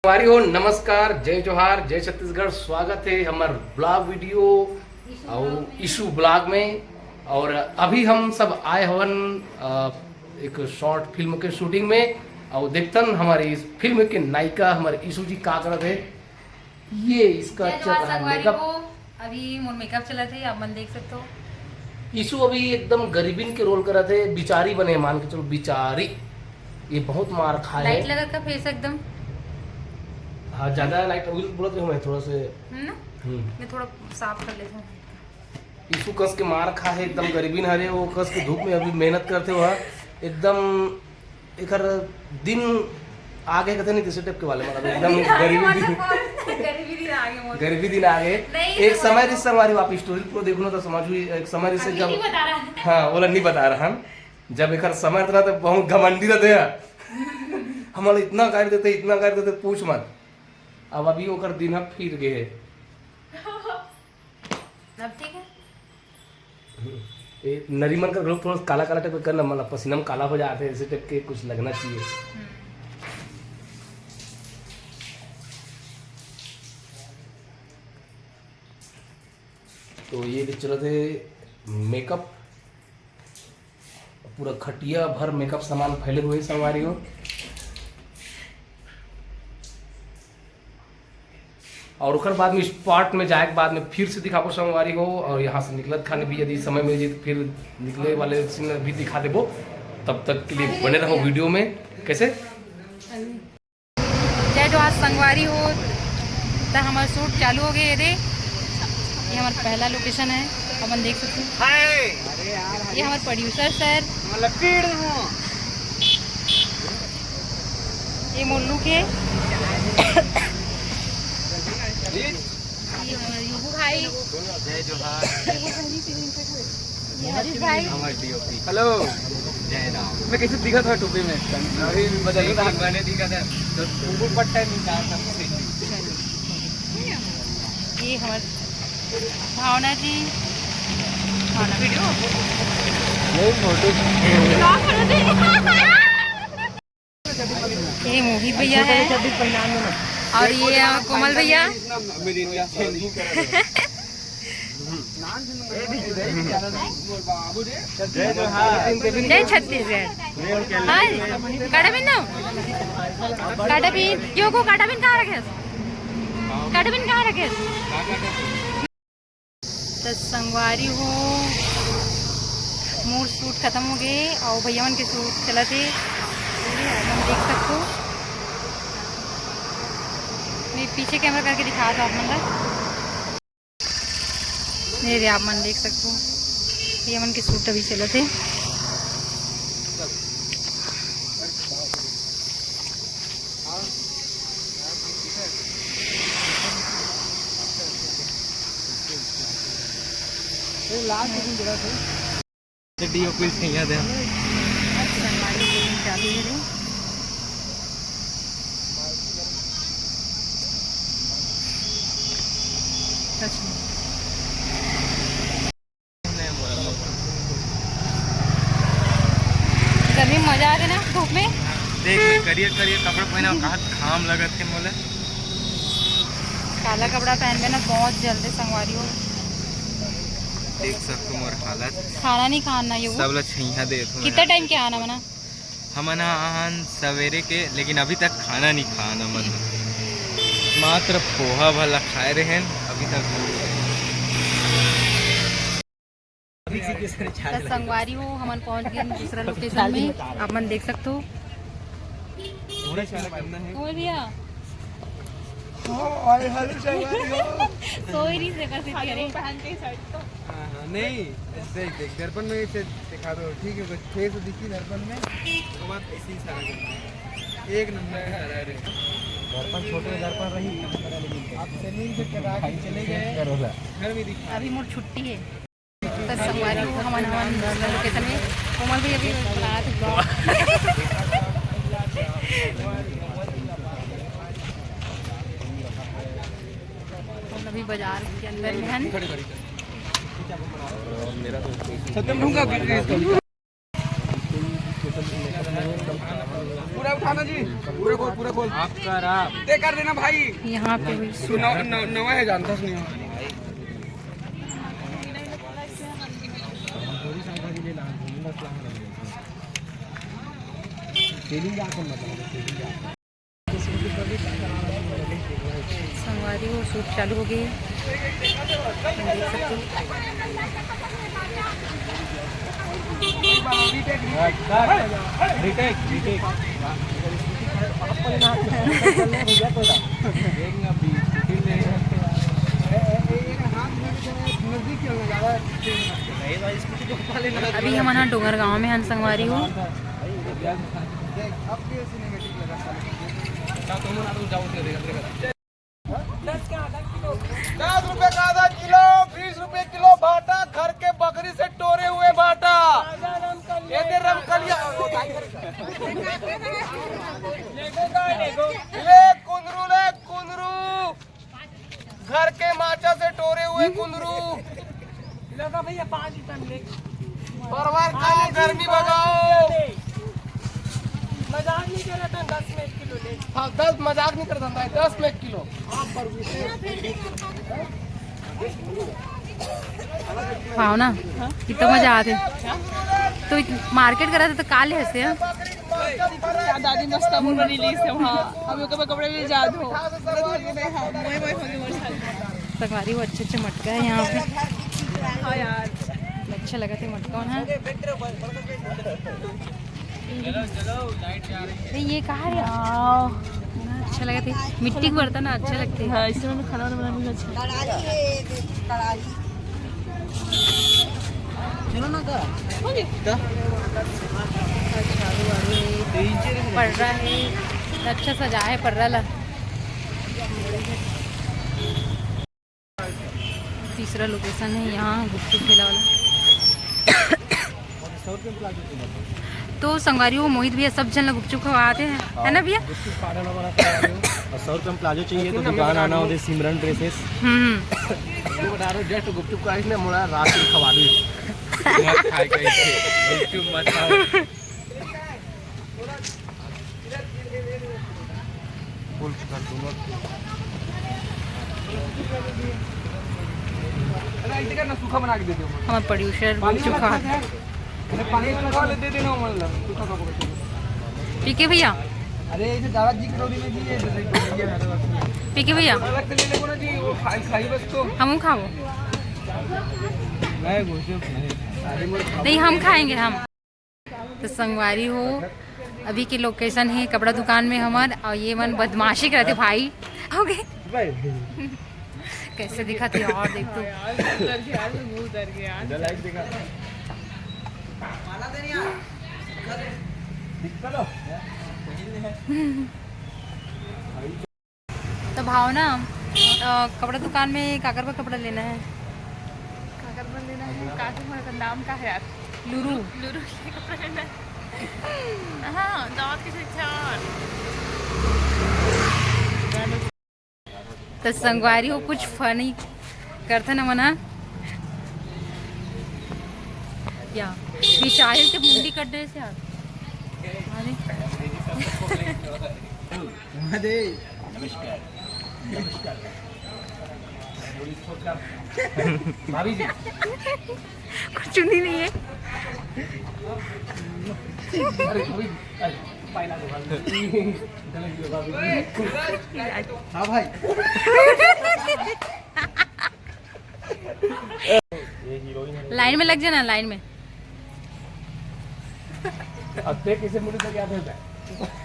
हमारी हो नमस्कार, जय जोहार, जय छत्तीसगढ़। स्वागत है हमार ब्लॉग वीडियो और इशू ब्लॉग में। और अभी हम सब आए हवन एक शॉर्ट फिल्म के शूटिंग में। और देखतन हमारी इस फिल्म के नायिका हमारे इशू जी का करत है। ये इसका चल रहा है मेकअप। अभी मोर मेकअप चला थे, आप मन देख सकते हो। इशू अभी एकदम गरीबिन के रोल करत है, बिचारी बने, मान के चलो बिचारी। ये बहुत मार खाए है। लाइट लगा का फेस एकदम। हाँ, ज्यादा लाइट बोलत रहे मैं थोड़ा से मैं थोड़ा साफ कर लेता हूँ। यीशु कस के मार खा है, एकदम गरीबी हरे वो कस के धूप में अभी मेहनत करते हुआ एकदम एक दिन आगे कहते नहीं किसी टाइप के वाले मतलब एकदम गरीबी दिन आगे। एक समय रिश्ते हमारी आप स्टोरी को देखो तो समझ हुई। एक समय रिश्ते जब हाँ वो नहीं बता रहा हम जब एक समय था तो बहुत घमंडी रहते हमारे इतना कर देते पूछ मत। अब अभी वो दिन अब फिर गए अब ठीक है। नरीमन का ग्रुप थोड़ा काला काला टाइप करना मतलब पसीना में काला हो जाते हैं, ऐसे टाइप के कुछ लगना चाहिए। तो ये चल रहे थे मेकअप, पूरा खटिया भर मेकअप सामान फैले हुए संगवारी हो। और उखर बाद में स्पॉट में जाए के बाद में फिर से दिखाबो संगवारी हो। और यहाँ से निकलत खाने भी यदि समय मिल जाए तो फिर निकले वाले सीन भी दिखा देबो। तब तक के लिए बने रहो वीडियो में। कैसे जय जो आज संगवारी हो तो हमारा शूट चालू हो गए। ये हमारा पहला लोकेशन है, अपन देख सकते हैं। ये हमारे प्रोड्यूसर सर, ये मोल्लू के युगू भाई, जय जोहार, ये हरीश भाई। हेलो, जय राम। मैं कैसे दिखा था टोपी में? अभी बदल था, मैंने दिखा था तो ऊपर पट्टा निकाल था। ये हमारे भावना जी, भावना वीडियो ये फोटो ये मोहित भैया है और ये कोमल भैया। जय छत्तीसगढ़। काटाबिन दो, काटाबिन यो को काटाबिन कहाँ रखे? काटाबिन कहाँ रखे? तो संगवारी हो मोर सूट खत्म हो गए और भैया मन के सूट चला थे, हम देख सकते हो। मैं पीछे कैमरा करके दिखा दो आप मन, मेरे आप मन देख सकते हो। भैया मन के सूट अभी चले थे। डीओपी से याद है गर्मी में मजा आते ना धूप में। देख करिए कपड़ा पहना कहा घाम लगत है मोले। काला कपड़ा पहन के ना बहुत जल्दी संगवारी हो। देख सकते मोर हालत। खाना नहीं खाना ये सब लोग छैया दे तो कितना टाइम के आना मना? हम आन सवेरे के, लेकिन अभी तक खाना नहीं खाना मन मात्र पोहा भला खाए रहे हैं अभी तक। संगवारी हो हम पहुंच गए दूसरा लोकेशन में, आप मन देख सकते हो। भैया सोई नहीं से बस पहन के शर्ट तो नहीं ऐसे देख दर्पण में इसे दिखा दो, ठीक है? कुछ फेस दिखी दर्पण में तो बात ऐसी सारा एक नंबर है। अरे दर्पण छोटे दर्पण रही आप सैलून से करा के चले गए घर में दिखा। अभी मोर छुट्टी है तो संगवारी हो हम लोकेशन में। कोमल भी अभी बना थे ब्लॉग। अभी बाजार के अंदर में है। पूरा उठाना जी, पूरा खोल आप कर आप ते कर देना भाई। यहाँ पे हुई सूट नवा है जानता सुनिए संगवारी हो शूट चालू हो गई है। देख सकते हो। अभी हम यहाँ डोंगर गांव में हन संगवारी हो। 10 रुपए का आधा किलो, 20 रुपए किलो बाटा, घर के बकरी से टोरे हुए बाटा। ये दे रमकलिया ले कुंदरू घर के माचा से टोरे हुए कुंदरू। भैया 5 परवार खाओ, गर्मी भगाओ। मजाक नहीं कर रहा था, 10 में 1 किलो ले। हाँ 10 मजाक नहीं कर रहा था, 10 में 1 किलो। हाँ ना कितना मजा आते तो मार्केट करा था तो काले हंसे हैं। दादी मस्त रिलीज है वहाँ हम लोग कपड़े ले जा दो। संगवारी वो अच्छे अच्छे मटका है यहाँ पे। हाँ यार अच्छा लगा था मटका ना। ये कहाँ है? अच्छा लगा था, मिट्टी के बर्तन अच्छे लगते हैं। हाँ इसमें खाना बनाने में अच्छा चलो ना का पड़ रहा है अच्छा सजा है पड़ रहा। तीसरा लोकेशन है यहाँ गुपचुप ठेला वाला। तो संगवारी हो मोहित भैया सब जन गुपचुप खवाते हैं है ना भैया? 100 रुपये में प्लाजो चाहिए तो दुकान आना हो सिमरन ड्रेसेस। बता रहा जस्ट गुपचुप का इसने मुड़ा रात में खवा दी। मत खाए गुपचुप मत खाओ। फुल कर दूंगा। अरे ऐसे करना सूखा बना के दे दो। हमारे प्रोड्यूसर गुपचुप खा पानी खा ले दे देना मतलब सूखा खा। पीके भैया अरे इसे दादा जी की रोटी में दिए पीके भैया अलग से ले लेको ना जी वो खाई बस तो हम खाओ मैं घुसे नहीं हम खाएंगे हम। तो संगवारी हो अभी के लोकेशन है कपड़ा दुकान में हमार और ये मन बदमाशी करते भाई हो गए कैसे दिखा थे और देख तो तो भावना कपड़ा दुकान में काकर पर कपड़ा लेना है। का नाम का है यार लुरू लुरु के कपड़ा लेना है। हाँ दावत की शिक्षा। तो संगवारी हो कुछ फनी करते ना मना या विशाल से मुंडी कट दे से यार। अरे नमस्कार भाभी जी कुछ चुनी नहीं है। अरे हाँ भाई लाइन में लग जाना लाइन में। अब ते किसे मुड़ी तक याद होता है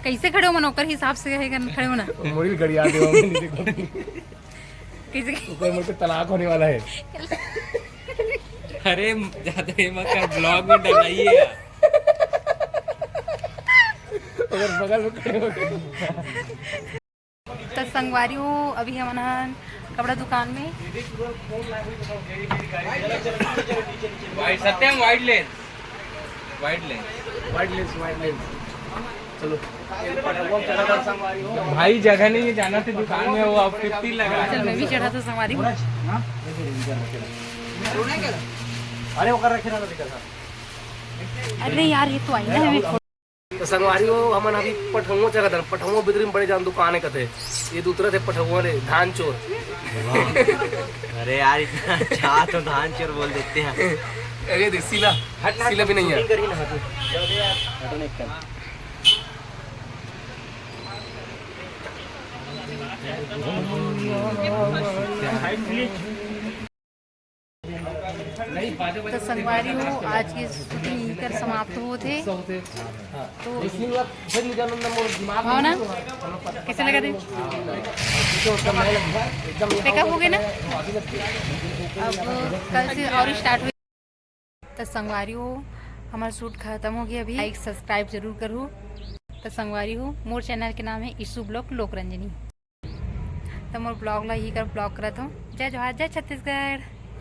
कैसे खड़े हो मनोकर हिसाब से खड़े हो ना। मुड़ी गड़िया दे कैसे कोई मुझे तलाक होने वाला है। अरे ज्यादा मत ब्लॉग में डलाइए अगर बगल में खड़े हो तो संगवारी हो अभी हम कपड़ा दुकान में सत्यम वाइड लेंस चलो भाई जगह नहीं है जाना थी दुकान में वो आप 50 लगा। चल मैं भी चढ़ा था संगवारी हो। अरे वो कर रखे ना अरे यार ये तो आईना है। तो संगवारी हो हमन अभी पठौआ चलत हन पठौआ बिदरी में बड़े जान दुकान कथे ये दूसरा थे पठौआ रे धान चोर अरे यार इतना अच्छा तो धान चोर बोल देते हैं। अरे देख सीला सीला भी नहीं है तो संगवारी हो आज की शूटिंग यहीं कर समाप्त हुए थे। तो हाँ ना कैसे लगा थे पिकअप हो गए ना अब कल से और स्टार्ट हुई। तो संगवारी हो हमारा शूट खत्म हो गया अभी लाइक सब्सक्राइब जरूर करो। तो संगवारी हो मोर चैनल के नाम है इशू ब्लॉग लोकरंजनी। तो मोर ब्लॉग ला ही कर ब्लॉग करत हूँ। जय जोहार जय छत्तीसगढ़।